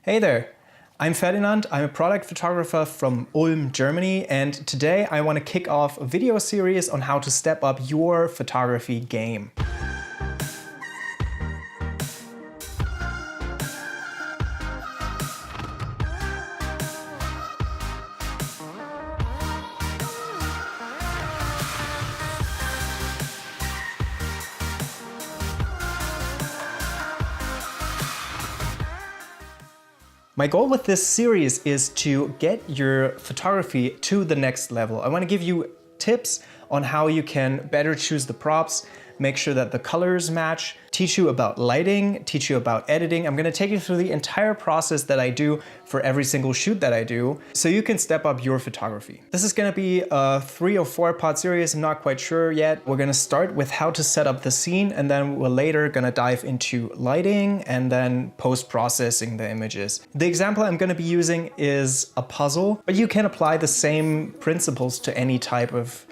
Hey there, I'm Ferdinand. I'm a product photographer from Ulm, Germany, and today I want to kick off a video series on how to step up your photography game. My goal with this series is to get your photography to the next level. I want to give you tips on how you can better choose the props, make sure that the colors match, teach you about lighting, teach you about editing. I'm going to take you through the entire process that I do for every single shoot that I do, so you can step up your photography. This is going to be a 3 or 4 part series. I'm not quite sure yet. We're going to start with how to set up the scene, and then we're later going to dive into lighting and then post-processing the images. The example I'm going to be using is a puzzle, but you can apply the same principles to any type of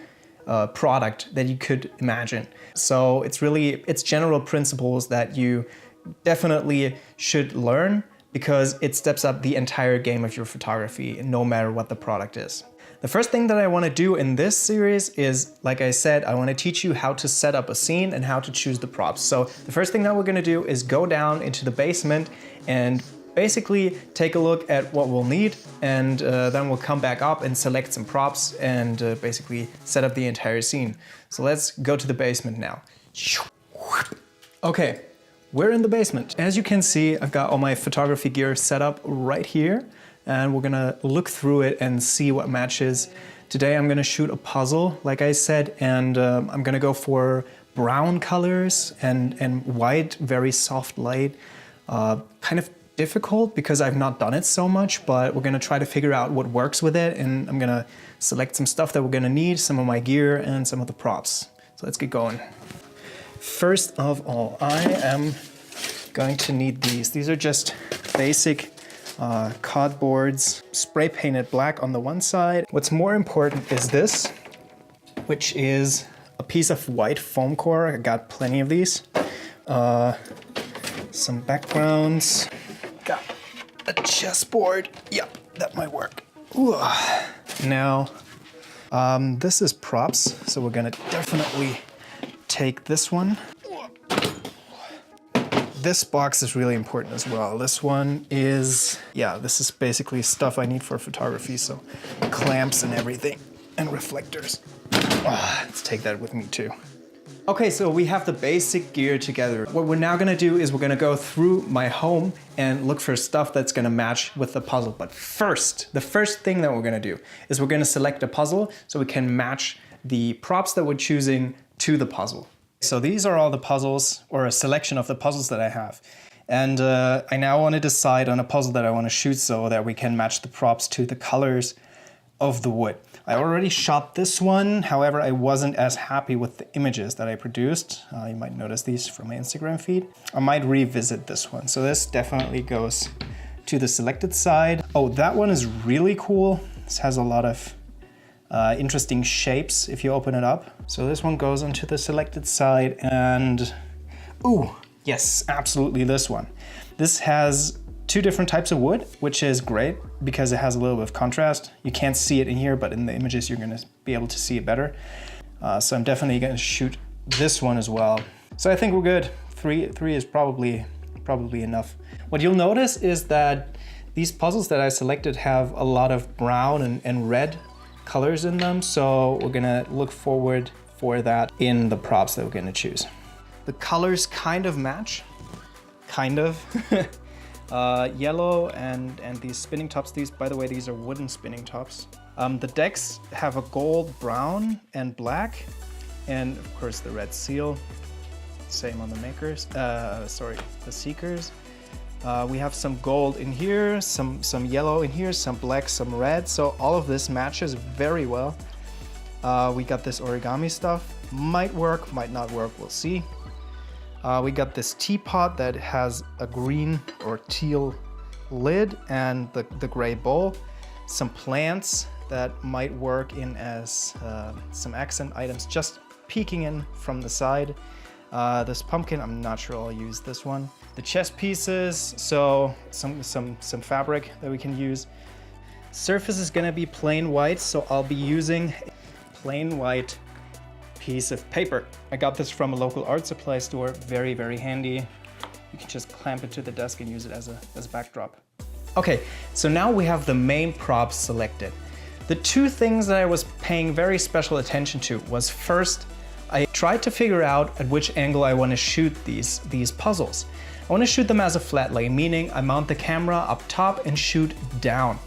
product that you could imagine. So it's general principles that you definitely should learn, because it steps up the entire game of your photography no matter what the product is. The first thing that I want to do in this series is, like I said, I want to teach you how to set up a scene and how to choose the props. So the first thing that we're going to do is go down into the basement and basically take a look at what we'll need, and then we'll come back up and select some props and basically set up the entire scene. So let's go to the basement now. Okay, we're in the basement. As you can see, I've got all my photography gear set up right here, and we're gonna look through it and see what matches. Today I'm gonna shoot a puzzle, like I said, and I'm gonna go for brown colors and white, very soft light. Kind of difficult because I've not done it so much, but we're gonna try to figure out what works with it, and I'm gonna select some stuff that we're gonna need, some of my gear and some of the props. So let's get going. First of all, I am going to need these. These are just basic cardboards, spray painted black on the one side. What's more important is this, which is a piece of white foam core. I got plenty of these. Some backgrounds. Got a chessboard. Yep, that might work. Ooh. Now, this is props, so we're gonna definitely take this one. This box is really important as well. This one is, this is basically stuff I need for photography, so clamps and everything, and reflectors. Let's take that with me too. Okay, so we have the basic gear together. What we're now gonna do is we're gonna go through my home and look for stuff that's gonna match with the puzzle. But first, the first thing that we're gonna do is we're gonna select a puzzle so we can match the props that we're choosing to the puzzle. So these are all the puzzles, or a selection of the puzzles that I have. And I now wanna decide on a puzzle that I wanna shoot so that we can match the props to the colors of the wood. I already shot this one, however, I wasn't as happy with the images that I produced. You might notice these from my Instagram feed. I might revisit this one. So this definitely goes to the selected side. Oh, that one is really cool. This has a lot of interesting shapes if you open it up. So this one goes onto the selected side, and ooh, yes, absolutely this one. This has 2 different types of wood, which is great because it has a little bit of contrast. You can't see it in here, but in the images you're gonna be able to see it better. So I'm definitely gonna shoot this one as well. So I think we're good. Three is probably enough. What you'll notice is that these puzzles that I selected have a lot of brown and red colors in them. So we're gonna look forward for that in the props that we're gonna choose. The colors kind of match, kind of. Yellow and these spinning tops. These, by the way, these are wooden spinning tops. The decks have a gold, brown, and black, and of course the red seal. Same on the makers. The seekers. We have some gold in here, some yellow in here, some black, some red. So all of this matches very well. We got this origami stuff. Might work, might not work. We'll see. We got this teapot that has a green or teal lid and the gray bowl. Some plants that might work in as some accent items just peeking in from the side. This pumpkin, I'm not sure I'll use this one. The chess pieces, so some fabric that we can use. Surface is gonna be plain white, so I'll be using a plain white piece of paper. I got this from a local art supply store, very, very handy. You can just clamp it to the desk and use it as a backdrop. Okay, so now we have the main props selected. The two things that I was paying very special attention to was first, I tried to figure out at which angle I want to shoot these puzzles. I want to shoot them as a flat lay, meaning I mount the camera up top and shoot down.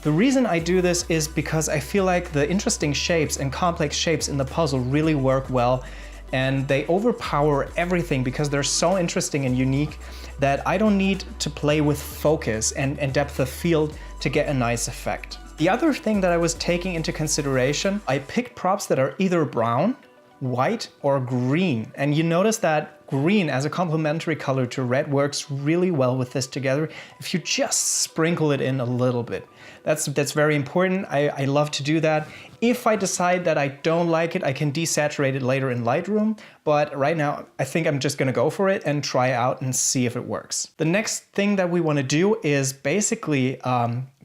The reason I do this is because I feel like the interesting shapes and complex shapes in the puzzle really work well, and they overpower everything because they're so interesting and unique that I don't need to play with focus and depth of field to get a nice effect. The other thing that I was taking into consideration, I picked props that are either brown, white, or green. And you notice that green as a complementary color to red works really well with this together if you just sprinkle it in a little bit. That's very important. I love to do that. If I decide that I don't like it, I can desaturate it later in Lightroom. But right now, I think I'm just gonna go for it and try out and see if it works. The next thing that we wanna do is basically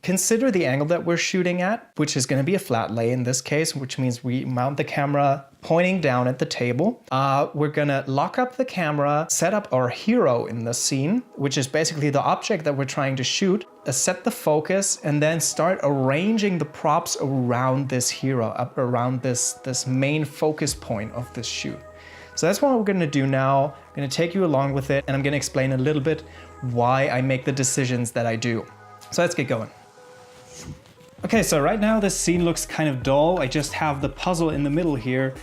consider the angle that we're shooting at, which is gonna be a flat lay in this case, which means we mount the camera pointing down at the table. We're gonna lock up the camera, set up our hero in the scene, which is basically the object that we're trying to shoot, set the focus, and then start arranging the props around this hero, up around this main focus point of this shoot. So that's what we're gonna do now. I'm gonna take you along with it, and I'm gonna explain a little bit why I make the decisions that I do. So let's get going. Okay, so right now this scene looks kind of dull. I just have the puzzle in the middle here.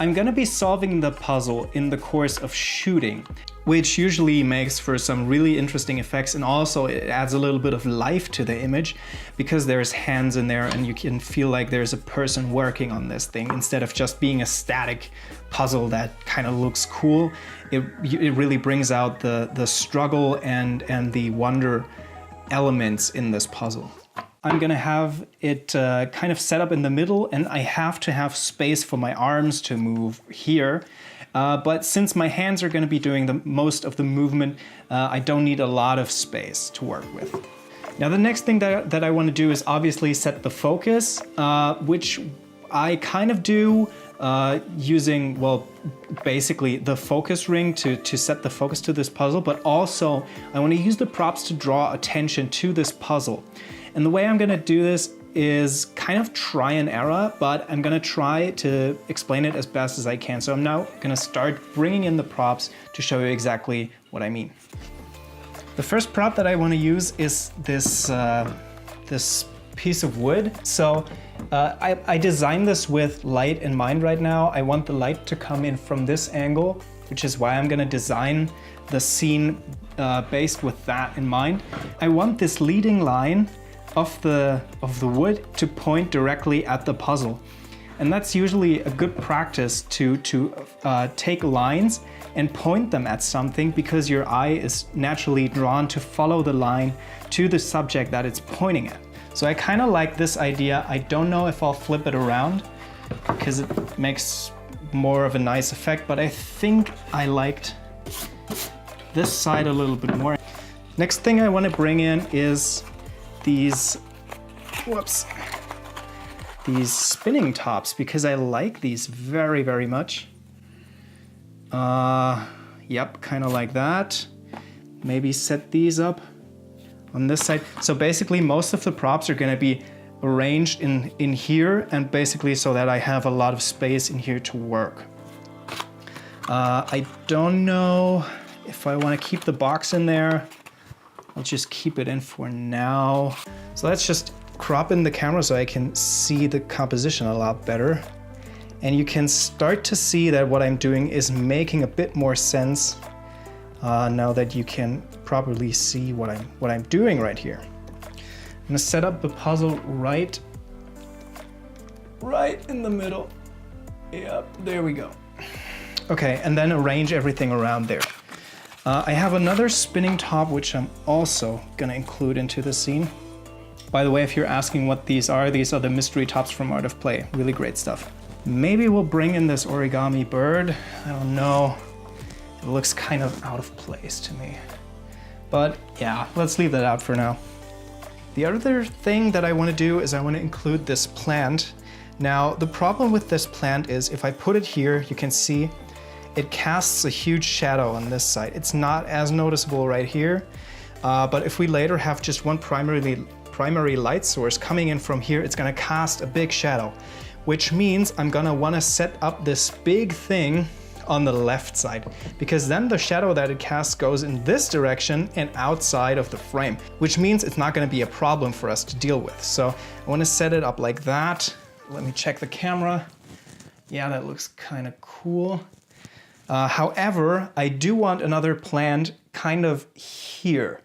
I'm gonna be solving the puzzle in the course of shooting, which usually makes for some really interesting effects, and also it adds a little bit of life to the image because there's hands in there and you can feel like there's a person working on this thing instead of just being a static puzzle that kind of looks cool. It really brings out the struggle and the wonder elements in this puzzle. I'm gonna have it kind of set up in the middle, and I have to have space for my arms to move here. But since my hands are gonna be doing the most of the movement, I don't need a lot of space to work with. Now the next thing that I wanna do is obviously set the focus, which I kind of do using, well, basically the focus ring to set the focus to this puzzle, but also I wanna use the props to draw attention to this puzzle. And the way I'm gonna do this is kind of try and error, but I'm gonna try to explain it as best as I can. So I'm now gonna start bringing in the props to show you exactly what I mean. The first prop that I wanna use is this piece of wood. So I designed this with light in mind right now. I want the light to come in from this angle, which is why I'm gonna design the scene based with that in mind. I want this leading line of the wood to point directly at the puzzle. And that's usually a good practice to take lines and point them at something, because your eye is naturally drawn to follow the line to the subject that it's pointing at. So I kind of like this idea. I don't know if I'll flip it around because it makes more of a nice effect, but I think I liked this side a little bit more. Next thing I want to bring in is these spinning tops, because I like these very, very much. Yep, kind of like that. Maybe set these up on this side. So basically most of the props are gonna be arranged in here, and basically so that I have a lot of space in here to work. I don't know if I wanna keep the box in there. I'll just keep it in for now. So let's just crop in the camera so I can see the composition a lot better. And you can start to see that what I'm doing is making a bit more sense now that you can properly see what I'm doing right here. I'm gonna set up the puzzle right in the middle. Yep, there we go. Okay, and then arrange everything around there. I have another spinning top, which I'm also gonna include into the scene. By the way, if you're asking what these are the mystery tops from Art of Play. Really great stuff. Maybe we'll bring in this origami bird. I don't know. It looks kind of out of place to me. But yeah, let's leave that out for now. The other thing that I want to do is I want to include this plant. Now, the problem with this plant is if I put it here, you can see it casts a huge shadow on this side. It's not as noticeable right here, but if we later have just one primary light source coming in from here, it's gonna cast a big shadow, which means I'm gonna wanna set up this big thing on the left side, because then the shadow that it casts goes in this direction and outside of the frame, which means it's not gonna be a problem for us to deal with. So I wanna set it up like that. Let me check the camera. Yeah, that looks kind of cool. However, I do want another plant kind of here.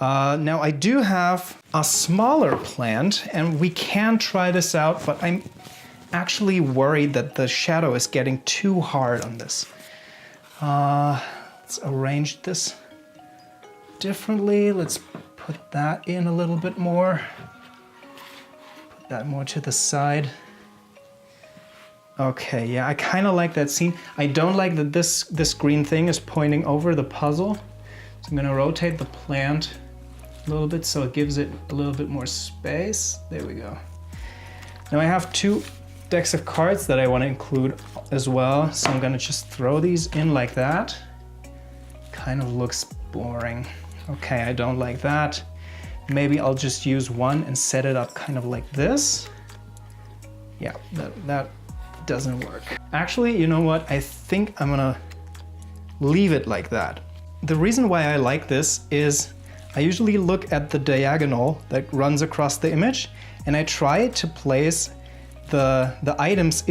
Now I do have a smaller plant and we can try this out, but I'm actually worried that the shadow is getting too hard on this. Let's arrange this differently. Let's put that in a little bit more. Put that more to the side. Okay, yeah, I kind of like that scene. I don't like that this green thing is pointing over the puzzle. So I'm gonna rotate the plant a little bit so it gives it a little bit more space. There we go. Now I have 2 decks of cards that I want to include as well. So I'm gonna just throw these in like that. Kind of looks boring. Okay, I don't like that. Maybe I'll just use one and set it up kind of like this. Yeah, that doesn't work. Actually, you know what? I think I'm gonna leave it like that. The reason why I like this is I usually look at the diagonal that runs across the image and I try to place the items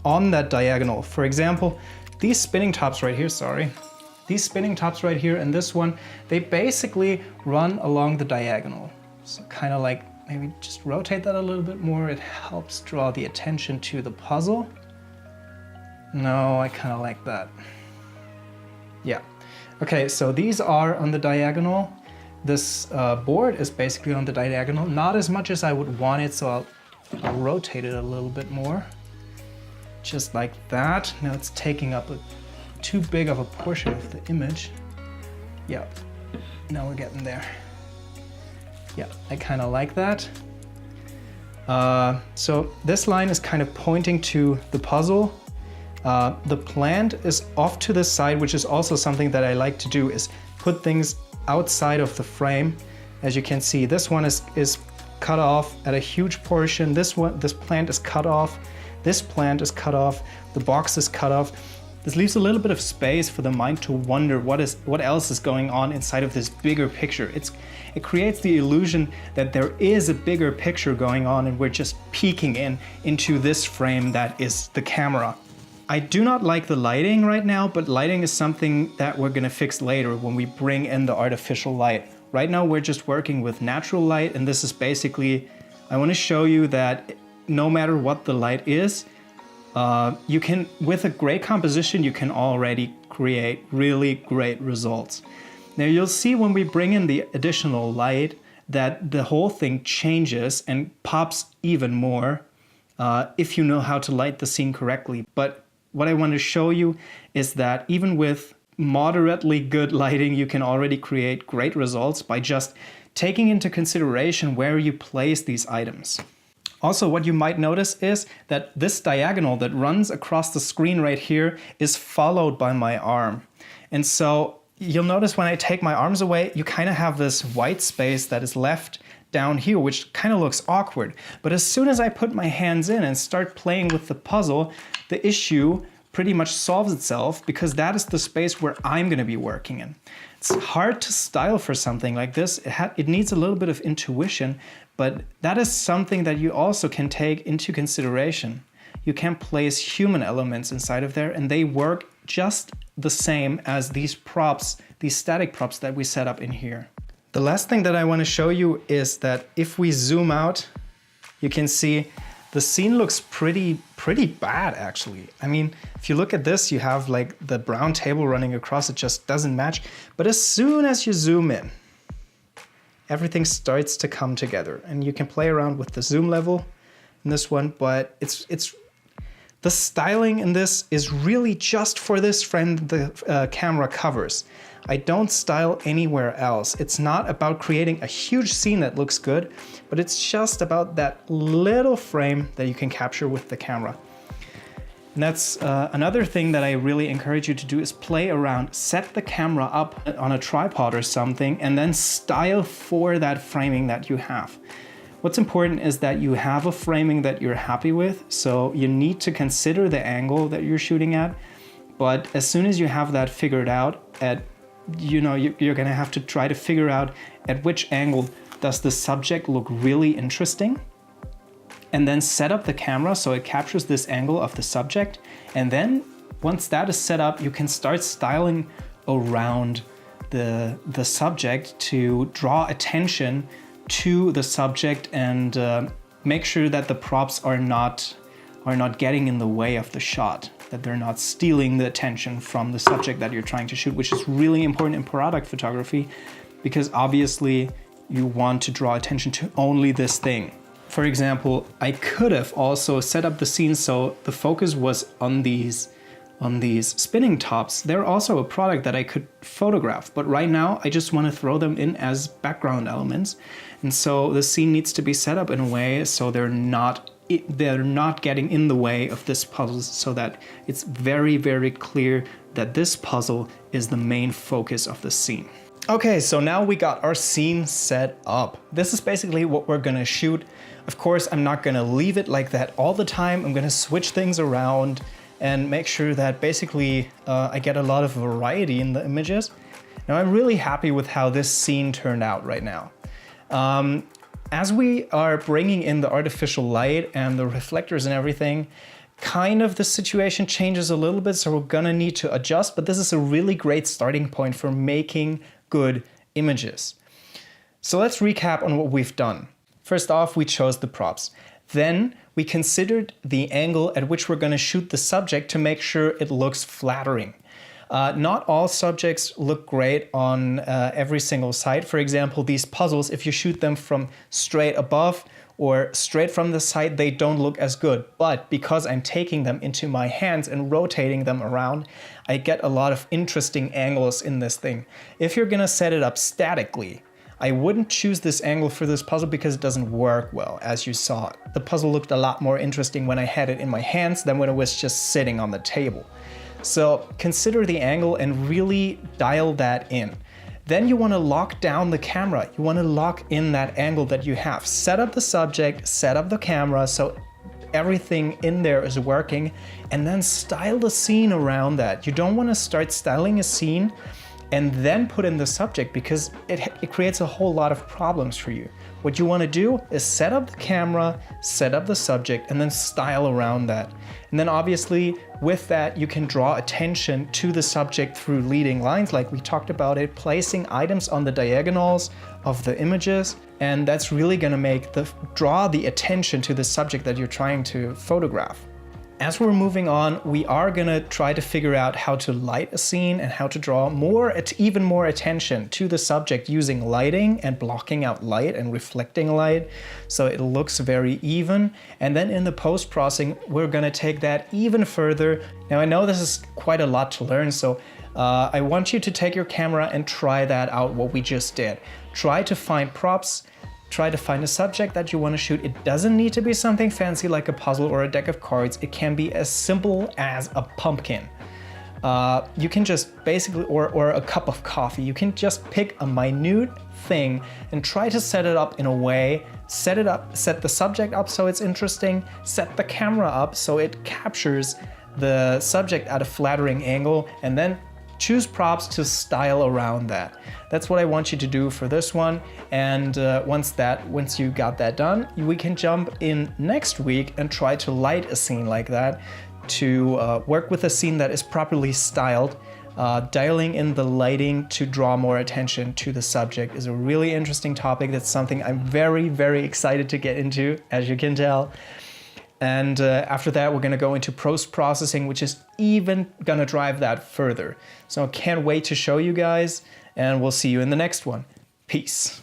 on that diagonal. For example, these spinning tops right here, these spinning tops right here and this one, they basically run along the diagonal. So kind of like maybe just rotate that a little bit more. It helps draw the attention to the puzzle. No, I kind of like that. Yeah. Okay, so these are on the diagonal. This board is basically on the diagonal. Not as much as I would want it, so I'll rotate it a little bit more. Just like that. Now it's taking up too big of a portion of the image. Yeah, now we're getting there. Yeah, I kind of like that. So this line is kind of pointing to the puzzle. The plant is off to the side, which is also something that I like to do, is put things outside of the frame. As you can see, this one is cut off at a huge portion. This plant is cut off. This plant is cut off. The box is cut off. This leaves a little bit of space for the mind to wonder what else is going on inside of this bigger picture. It creates the illusion that there is a bigger picture going on and we're just peeking into this frame that is the camera. I do not like the lighting right now, but lighting is something that we're gonna fix later when we bring in the artificial light. Right now we're just working with natural light, and this is basically, I want to show you that no matter what the light is, you can, with a great composition, you can already create really great results. Now you'll see when we bring in the additional light that the whole thing changes and pops even more if you know how to light the scene correctly. But what I want to show you is that even with moderately good lighting, you can already create great results by just taking into consideration where you place these items. Also, what you might notice is that this diagonal that runs across the screen right here is followed by my arm. And so you'll notice when I take my arms away, you kind of have this white space that is left down here, which kind of looks awkward. But as soon as I put my hands in and start playing with the puzzle, the issue pretty much solves itself, because that is the space where I'm going to be working in. It's hard to style for something like this. It needs a little bit of intuition, but that is something that you also can take into consideration. You can place human elements inside of there, and they work just the same as these props, these static props that we set up in here. The last thing that I want to show you is that if we zoom out, you can see the scene looks pretty bad, actually. I mean, if you look at this, you have like the brown table running across, it just doesn't match. But as soon as you zoom in, everything starts to come together, and you can play around with the zoom level in this one, but the The styling in this is really just for this frame the camera covers. I don't style anywhere else. It's not about creating a huge scene that looks good, but it's just about that little frame that you can capture with the camera. And that's another thing that I really encourage you to do is play around, set the camera up on a tripod or something, and then style for that framing that you have. What's important is that you have a framing that you're happy with, so you need to consider the angle that you're shooting at. But as soon as you have that figured out, you're gonna have to try to figure out at which angle does the subject look really interesting, and then set up the camera so it captures this angle of the subject. And then once that is set up, you can start styling around the subject to draw attention to the subject and make sure that the props are not getting in the way of the shot, that they're not stealing the attention from the subject that you're trying to shoot, which is really important in product photography, because obviously you want to draw attention to only this thing. For example, I could have also set up the scene so the focus was on these spinning tops. They're also a product that I could photograph, but right now I just want to throw them in as background elements. And so the scene needs to be set up in a way so they're not getting in the way of this puzzle, so that it's very, very clear that this puzzle is the main focus of the scene. Okay, so now we got our scene set up. This is basically what we're gonna shoot. Of course, I'm not gonna leave it like that all the time. I'm gonna switch things around and make sure that basically I get a lot of variety in the images. Now, I'm really happy with how this scene turned out right now. As we are bringing in the artificial light and the reflectors and everything, kind of the situation changes a little bit, so we're gonna need to adjust, but this is a really great starting point for making good images. So let's recap on what we've done. First off, we chose the props. Then we considered the angle at which we're gonna shoot the subject to make sure it looks flattering. Not all subjects look great on every single side. For example, these puzzles, if you shoot them from straight above or straight from the side, they don't look as good. But because I'm taking them into my hands and rotating them around, I get a lot of interesting angles in this thing. If you're gonna set it up statically, I wouldn't choose this angle for this puzzle because it doesn't work well, as you saw. The puzzle looked a lot more interesting when I had it in my hands than when it was just sitting on the table. So consider the angle and really dial that in. Then you want to lock down the camera. You want to lock in that angle that you have. Set up the subject, set up the camera so everything in there is working, and then style the scene around that. You don't want to start styling a scene and then put in the subject, because it creates a whole lot of problems for you. What you want to do is set up the camera, set up the subject, and then style around that. And then obviously with that, you can draw attention to the subject through leading lines, like we talked about it, placing items on the diagonals of the images. And that's really going to draw the attention to the subject that you're trying to photograph. As we're moving on, we are gonna try to figure out how to light a scene and how to draw even more attention to the subject using lighting and blocking out light and reflecting light so it looks very even. And then in the post-processing, we're gonna take that even further. Now, I know this is quite a lot to learn, so I want you to take your camera and try that out, what we just did. Try to find props. Try to find a subject that you want to shoot. It doesn't need to be something fancy like a puzzle or a deck of cards. It can be as simple as a pumpkin. You can just basically, or a cup of coffee. You can just pick a minute thing and try to set it up in a way, set the subject up so it's interesting, set the camera up so it captures the subject at a flattering angle, and then choose props to style around that. That's what I want you to do for this one. And once you got that done, we can jump in next week and try to light a scene like that, to work with a scene that is properly styled. Dialing in the lighting to draw more attention to the subject is a really interesting topic. That's something I'm very, very excited to get into, as you can tell. And after that, we're gonna go into post-processing, which is even gonna drive that further. So I can't wait to show you guys, and we'll see you in the next one. Peace.